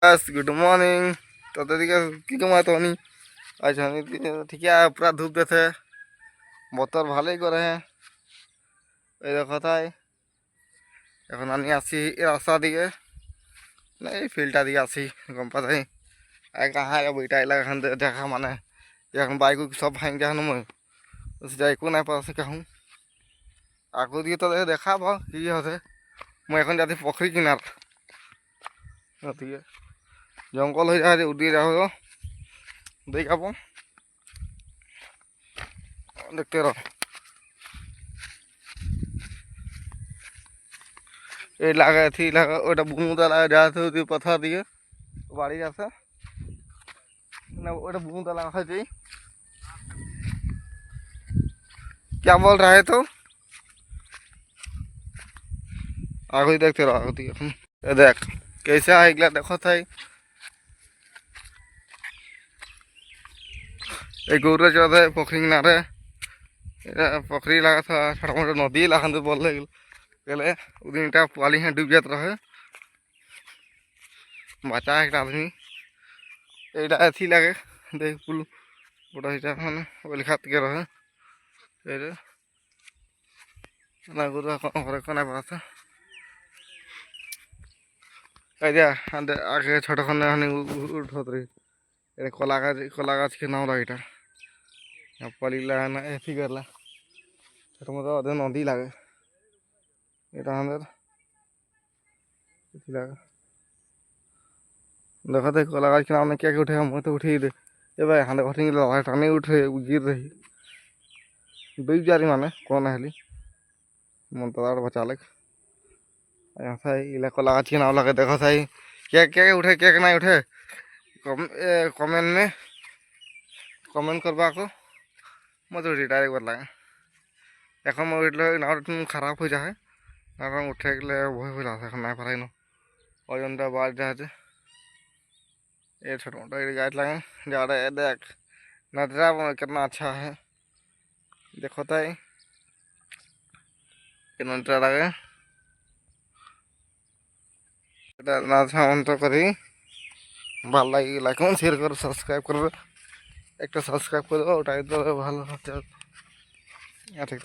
Yes good morning. तो দিকে কি কমায় তো নি আচ্ছা ঠিক আছে পুরা ধূপ দেছে বতর ভালোই করে এই কথাই এখন আমি আসি এই রাস্তা দিকে না এই ফিল্ডটা দিকে আসি গম পাই কাহা বইটা এলাকা এখান দেখা মানে এখন বাইক সব ভাঙি দেখানো মই যাই একো নাই পাচ্ছে কাহু আগু দিয়ে তো দেখাব কি হচ্ছে মই এখন যাতে পুখুরি কিনার গতিকে জঙ্গল হয়ে যায় উদিয়ে যাবো দেখাবো দেখতে রহ এই লাগা থি লাগা ওটা বুমুদা লাগা যাতে ওই পথা দিয়ে বাড়ি আছে না ওটা बुमदा लगा है जी। क्या बोल रहा है तो आगे देखते रहो आगे दिए देख कैसे आएगा देखो था ये गौर जो है पोखरी किनारे पोखरी लगा था छोटा मोटा नदी लगा तो बोल गले उदिन पाली है डूब जाता रहे बचा एक आदमी এটা এথি লাগে দেখ পুল বড় এটা মানে ওই খাত কে রহে এর না গুরু ঘরে কোনা পাছে এই যে আগে ছোট খানে হানি উঠত রে এর কলা গাছ কে নাও লাগে এটা পালিলা না এথি করলা ছোট মতো ওদের নদী লাগে এটা আমাদের এথি লাগে देखो तो कला गाछ के नाम क्या उठे हम तो उठे दे ए भाई हाँ घटी टाने उठे गिर रही डूब जा रही माने कौन है मन तो बचा ले इला कला गाछ के नाम लगे देखो सही क्या क्या उठे क्या नहीं उठे कमेंट में कमेंट करवा को मत उठी डायरेक्ट बदला এখন মই উঠলে নাওটা খারাপ হয়ে যায় এখন উঠে গেলে ভয় হয়ে যাচ্ছে এখন না পারাই না ওজনটা বাড় যাচ্ছে ये छोटा मोटा गाछ लगे जा रहा है देख नजरा कितना अच्छा है देखो तो नजरा लगे तो करी ভাল লাগে লাইক শেয়ার করো সাবস্ক্রাইব করবে একটা সাবস্ক্রাইব করে দাও ওটাই তো ভালো হচ্ছে ঠিক